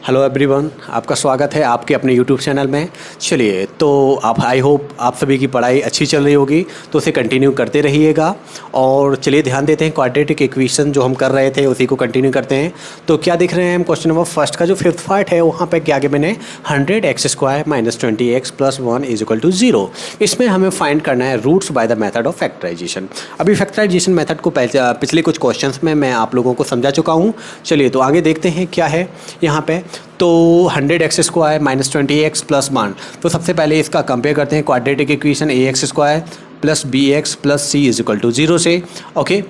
Hello everyone, आपका स्वागत है आपके अपने यूट्यूब चैनल में। चलिए, तो आप आई होप आप सभी की पढ़ाई अच्छी चल रही होगी, तो उसे कंटिन्यू करते रहिएगा। और चलिए ध्यान देते हैं, क्वाड्रेटिक इक्वेशन जो हम कर रहे थे उसी को कंटिन्यू करते हैं। तो क्या दिख रहे हैं हम, क्वेश्चन नंबर फर्स्ट का जो फिफ्थ पार्ट है वहाँ पे क्या आगे मैंने 100x² - 20x + 1 = 0। इसमें हमें फाइंड करना है roots by the method of factorisation. अभी फैक्टराइजेशन मेथड को पिछले कुछ क्वेश्चन में मैं आप लोगों को समझा चुका हूँ। चलिए तो आगे देखते हैं क्या है यहाँ पे। तो 100x² - 20x + 1, तो सबसे पहले इसका कंपेयर करते हैं quadratic equation ax² + bx + c = 0 से। ओके,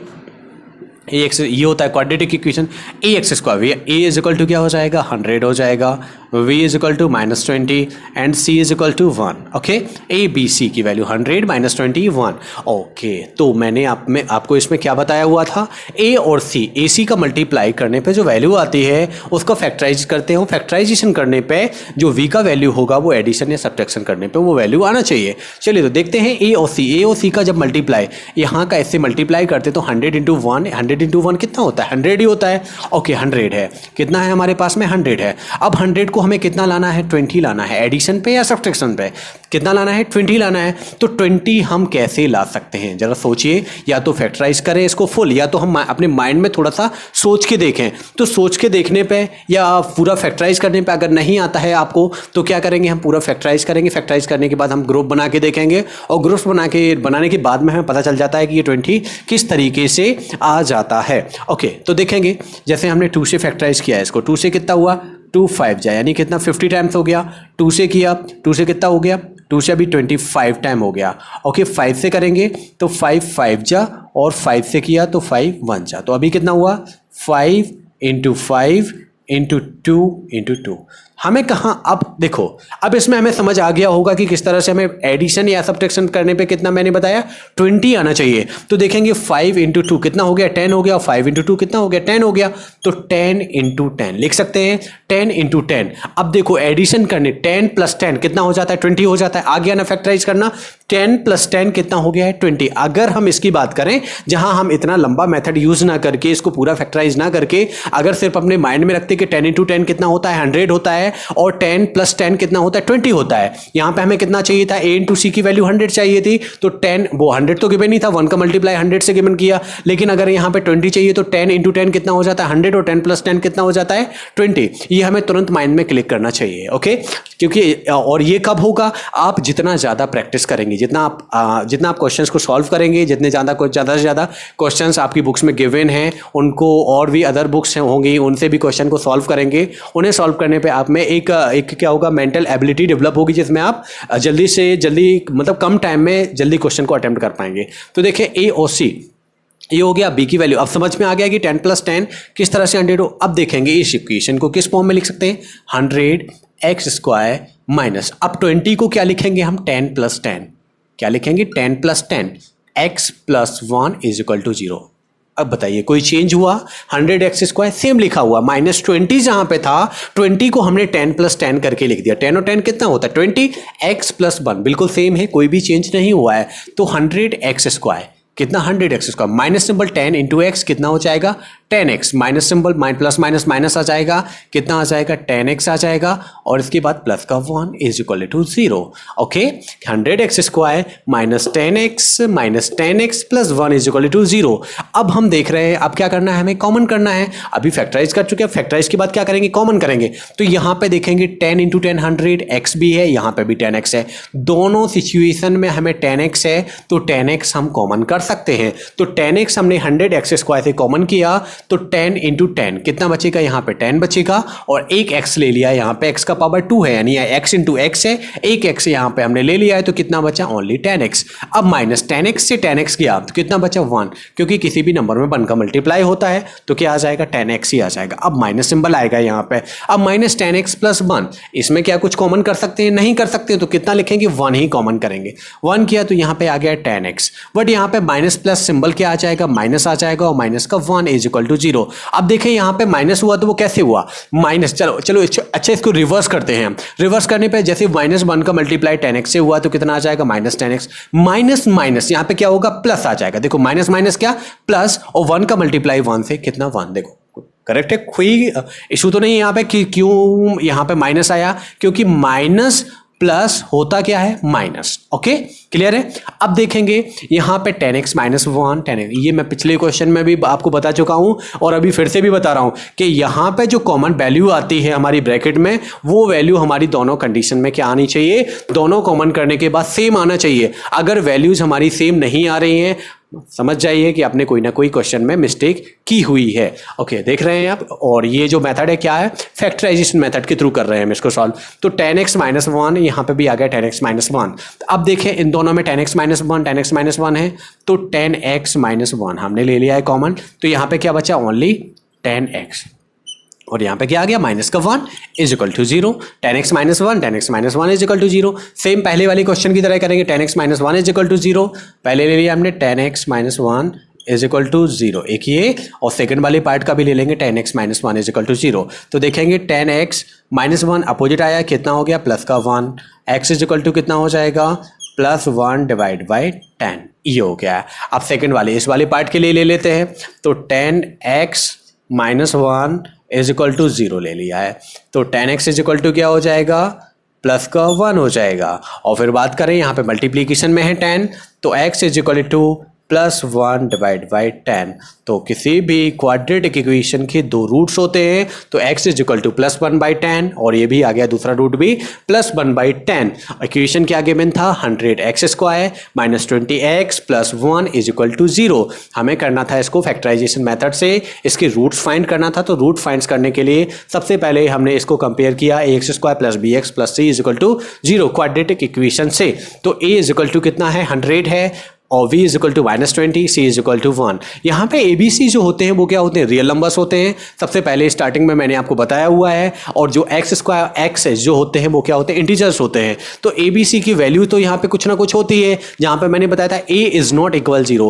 ax ये होता है क्वाड्रेटिक इक्वेशन। ax² a = क्या हो जाएगा, 100 हो जाएगा, v = -20 and c = 1। Okay, a b c की वैल्यू 100 - 20 1। ओके, तो मैंने आपको इसमें क्या बताया हुआ था, a और c, ac का मल्टीप्लाई करने पे जो वैल्यू आती है उसको फैक्टराइज करते हो। फैक्टराइजेशन करने पे जो v का वैल्यू होगा वो एडिशन या सब्ट्रैक्शन करने पे वो वैल्यू आना चाहिए। चलिए तो देखते हैं a और c का जब मल्टीप्लाई यहाँ का इससे मल्टीप्लाई करते तो 100 × 1, 100 × 1 कितना होता है, 100 ही होता है। ओके, 100 है, कितना है हमारे पास में, 100 है। अब 100 को हमें कितना लाना है, 20 लाना है। एडिशन पे या सब्ट्रैक्शन पे कितना लाना है, 20 लाना है। तो 20 हम कैसे ला सकते हैं, जरा सोचिए। या तो फैक्टराइज करें इसको फुल, या तो हम अपने माइंड में थोड़ा सा सोच के देखें। तो सोच के देखने पे या पूरा फैक्टराइज करने पे अगर नहीं आता है आपको तो क्या करेंगे, हम पूरा फैक्टराइज करेंगे। फैक्टराइज करने के बाद हम ग्रुप बना के देखेंगे, और ग्रुप्स बनाने के बाद में हमें पता चल जाता है कि ये 20 किस तरीके से आ जाता है। ओके, तो देखेंगे जैसे हमने 2 से फैक्टराइज किया है इसको, 2 से कितना हुआ, 2 5 जाए, यानी कितना 50 टाइम्स हो गया। 2 से किया, 2 से कितना हो गया, 2 से अभी 25 टाइम हो गया। ओके, 5 से करेंगे तो 5 5 जा, और 5 से किया तो 5 1 जा, तो अभी कितना हुआ, 5 × 5 × 2 × 2। हमें कहाँ, अब देखो, अब इसमें हमें समझ आ गया होगा कि किस तरह से हमें एडिशन या सब्ट्रैक्शन करने पे कितना मैंने बताया 20 आना चाहिए। तो देखेंगे 5 × 2 कितना हो गया, 10 हो गया, और 5 × 2 कितना हो गया, 10 हो गया। तो 10 × 10 लिख सकते हैं, 10 × 10। अब देखो एडिशन करने, 10 + 10 कितना हो जाता है, 20 हो जाता है। आ गया ना फैक्टराइज करना, 10 + 10 कितना हो गया है, 20। अगर हम इसकी बात करें जहां हम इतना लंबा मेथड यूज ना करके, इसको पूरा फैक्टराइज ना करके, अगर सिर्फ अपने माइंड में रखते कि 10 × 10 कितना होता है, 100 होता है, और 10 + 10 कितना होता है, 20 होता है। यहां पे हमें कितना चाहिए था, a × c की वैल्यू 100 चाहिए थी। तो 10, वो 100 तो गिवन नहीं था, 1 का मल्टीप्लाई 100 से गिवन किया। लेकिन अगर यहां पे 20 चाहिए तो 10 × 10 कितना हो जाता है, 100, और 10 + 10 कितना हो जाता है, 20। ये हमें तुरंत माइंड में क्लिक करना चाहिए। ओके, क्योंकि और ये कब होगा, आप जितना ज़्यादा प्रैक्टिस करेंगे, जितना आप क्वेश्चंस को सॉल्व करेंगे, जितने ज़्यादा से ज़्यादा क्वेश्चंस आपकी बुक्स में गिवन हैं, उनको और भी अदर बुक्स होंगी उनसे भी क्वेश्चन को सॉल्व करेंगे। उन्हें सॉल्व करने पे आप में एक क्या होगा, मेंटल एबिलिटी डेवलप होगी, जिसमें आप जल्दी से जल्दी, मतलब कम टाइम में जल्दी क्वेश्चन को अटेम्प्ट कर पाएंगे। तो देखिए a और c, ये हो गया b की वैल्यू। अब समझ में आ गया कि 10 + 10 किस तरह से 100 हो। अब देखेंगे इस इक्वेशन को किस फॉर्म में लिख सकते हैं, 100x² माइनस, अब 20 को क्या लिखेंगे हम, 10 + 10, क्या लिखेंगे, 10 + 10 x + 1 = 0। अब बताइए कोई चेंज हुआ, 100x² सेम लिखा हुआ, -20 जहां पे था 20 को हमने 10 + 10 करके लिख दिया। 10 और 10 कितना होता है, 20, x + 1 बिल्कुल सेम है, कोई भी चेंज नहीं हुआ है। तो 100x² कितना, 100x², माइनस सिंबल 10 × x कितना हो जाएगा, 10x, minus symbol plus minus minus आ जाएगा, कितना आ जाएगा, 10x आ जाएगा, और इसके बाद प्लस का 1 = 0। Okay, 100x² - 10x + 1 = 0। अब हम देख रहे हैं, अब क्या करना है, हमें कॉमन करना है। अभी फैक्टराइज कर चुके हैं, फैक्टराइज के बाद क्या करेंगे, कॉमन करेंगे। तो यहाँ पे देखेंगे 10 × 10 100, x भी है, यहाँ पे भी 10x है। दोनों सिचुएशन में हमें 10x है, तो 10x हम कॉमन कर सकते हैं। तो 10x हमने 100x² से कॉमन किया, तो 10 × 10 कितना बचेगा, यहाँ पे 10 बचेगा, और एक x ले लिया, यहाँ पे x का पावर 2 है, यानी x × x है, एक x यहाँ पे हमने ले लिया है, तो कितना बचा, ओनली 10x। अब माइनस 10x से 10x गया तो कितना बचा, 1, क्योंकि किसी भी नंबर में 1 का मल्टीप्लाई होता है तो क्या आ जाएगा, 10x ही आ जाएगा। अब माइनस सिंबल आएगा यहाँ पे। अब -10x + 1, इसमें क्या कुछ कॉमन कर सकते हैं, नहीं कर सकते, तो कितना लिखेंगे, 1 ही कॉमन करेंगे। 1 किया तो यहाँ पे आ गया 10x, बट यहाँ पे माइनस प्लस सिंबल क्या आ जाएगा, माइनस आ जाएगा, और माइनस का 1 = 0। अब देखें यहाँ पे माइनस हुआ तो वो कैसे हुआ, माइनस, चलो अच्छा इसको रिवर्स करते हैं। रिवर्स करने पे जैसे -1 का मल्टीप्लाई 10x से हुआ तो कितना आ जाएगा, -10x, माइनस माइनस यहाँ पे क्या होगा, प्लस आ जाएगा। देखो माइनस माइनस क्या, प्लस, और 1 का मल्टीप्लाई 1 से कितना, 1, देखो करेक्ट है, कोई इशू तो नहीं है यहाँ पे कि क्यों यहाँ पे माइनस आया, क्योंकि माइनस प्लस होता क्या है माइनस। ओके क्लियर है। अब देखेंगे यहाँ पे 10x माइनस 1 10x, ये मैं पिछले क्वेश्चन में भी आपको बता चुका हूं और अभी फिर से भी बता रहा हूं कि यहाँ पे जो कॉमन वैल्यू आती है हमारी ब्रैकेट में, वो वैल्यू हमारी दोनों कंडीशन में क्या आनी चाहिए, दोनों कॉमन करने के बाद सेम आना चाहिए। अगर वैल्यूज हमारी सेम नहीं आ रही हैं, समझ जाइए कि आपने कोई ना कोई क्वेश्चन में मिस्टेक की हुई है। ओके देख रहे हैं आप। और ये जो मेथड है क्या है, फैक्टराइजेशन मेथड के थ्रू कर रहे हैं हम इसको सॉल्व। तो 10x माइनस 1 यहाँ पे भी आ गया 10x माइनस 1। अब देखें इन दोनों में 10x माइनस 1 10x माइनस 1 है, तो 10x माइनस 1 हमने ले लिया है कॉमन। तो यहाँ पे क्या बचा, ओनली 10x, और यहाँ पे क्या आ गया माइनस का 1 is equal to 0। 10x minus 1 10x minus 1 is equal to 0। Same पहले वाले क्वेश्चन की तरह करेंगे, 10x minus 1 is equal to 0, पहले ले लिया हमने 10x minus 1 is equal to 0, एक ये, और सेकंड वाले पार्ट का भी ले लेंगे 10x minus 1 is equal to 0। तो देखेंगे 10x माइनस 1 अपोजिट आया, कितना हो गया प्लस का 1, x इज इक्वल टू कितना हो जाएगा प्लस 1 डिवाइड बाई 10, ये हो गया। अब सेकंड वाले इस वाले पार्ट के लिए ले लेते हैं, तो 10x minus 1 is equal to 0 ले लिया है, तो 10x इज इक्वल टू क्या हो जाएगा प्लस का 1 हो जाएगा। और फिर बात करें यहाँ पे मल्टीप्लीकेशन में है 10, तो x is equal to plus 1 divide by 10। तो किसी भी क्वाड्रेटिक इक्वेशन के दो रूट्स होते हैं, तो x is equal to plus 1 by 10, और ये भी आ गया दूसरा रूट भी प्लस 1 बाई 10। इक्वेशन क्या गिवन था 100x square minus 20x plus 1 is equal to 0। हमें करना था इसको फैक्टराइजेशन मेथड से इसके रूट्स फाइंड करना था। तो रूट फाइंड करने के लिए सबसे पहले हमने इसको कंपेयर किया ax square plus bx plus c is equal to 0 quadratic equation से। तो a इज इक्वल टू कितना है 100 है, और v is equal to minus 20, c is equal to 1। यहाँ पे ABC जो होते हैं वो क्या होते हैं, रियल नंबर्स होते हैं। सबसे पहले स्टार्टिंग में मैंने आपको बताया हुआ है। और जो x स्क्वायर x जो होते हैं वो क्या होते हैं, इंटीजर्स होते हैं। तो ABC की वैल्यू तो यहाँ पे कुछ ना कुछ होती है। जहाँ पे मैंने बताया था a is not equal 0,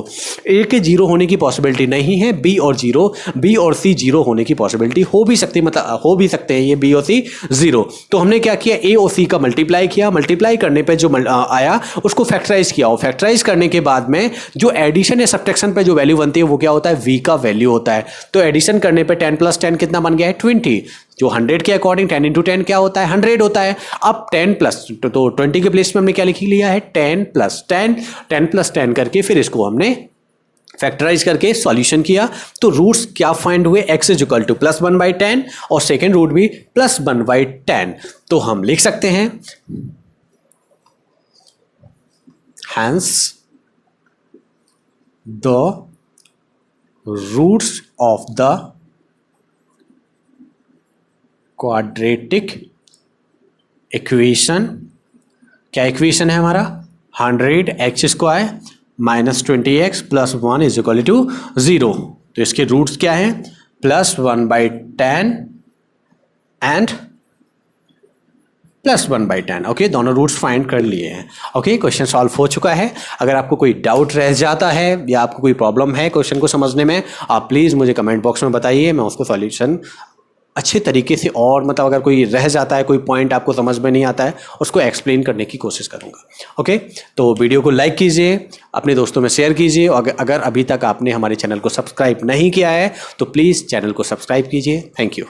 a के 0 होने की पॉसिबिलिटी नहीं है, b और c 0 होने की पॉसिबिलिटी हो भी सकती है, मतलब हो भी सकते हैं ये b और c 0। तो हमने क्या किया, a और c का मल्टीप्लाई किया, मल्टीप्लाई करने पर जो आया उसको फैक्टराइज किया, और फैक्टराइज करने के बाद में जो एडिशन या सब्ट्रैक्शन पे जो वैल्यू बनती है वो क्या होता है, v का वैल्यू होता है। तो एडिशन करने पे 10 प्लस 10 कितना बन गया है 20, जो 100 के अकॉर्डिंग 10 इंटू 10 क्या होता है 100 होता है। अब 10 प्लस तो 20 के प्लेस में हमने क्या लिख लिया है 10 प्लस 10 करके फिर इसको हमने फैक्टराइज करके सॉल्यूशन किया। तो रूट्स क्या फाइंड हुए, x is equal to plus 1 by 10 और सेकेंड रूट भी प्लस 1 बाई 10। तो हम लिख सकते हैं hence the roots of the quadratic equation, क्या इक्वेशन है हमारा 100x square minus 20x plus 1 is equal to 0। तो इसके रूट्स क्या हैं plus 1 by 10 and plus 1 by 10। Okay दोनों रूट्स फाइंड कर लिए हैं। ओके क्वेश्चन सॉल्व हो चुका है। अगर आपको कोई डाउट रह जाता है या आपको कोई प्रॉब्लम है क्वेश्चन को समझने में, आप प्लीज़ मुझे कमेंट बॉक्स में बताइए, मैं उसको सॉल्यूशन अच्छे तरीके से, और मतलब अगर कोई रह जाता है, कोई पॉइंट आपको समझ में नहीं आता है, उसको एक्सप्लेन करने की कोशिश करूँगा। ओके तो वीडियो को लाइक कीजिए, अपने दोस्तों में शेयर कीजिए, और अगर अभी तक आपने हमारे चैनल को सब्सक्राइब नहीं किया है तो प्लीज़ चैनल को सब्सक्राइब कीजिए। Thank you.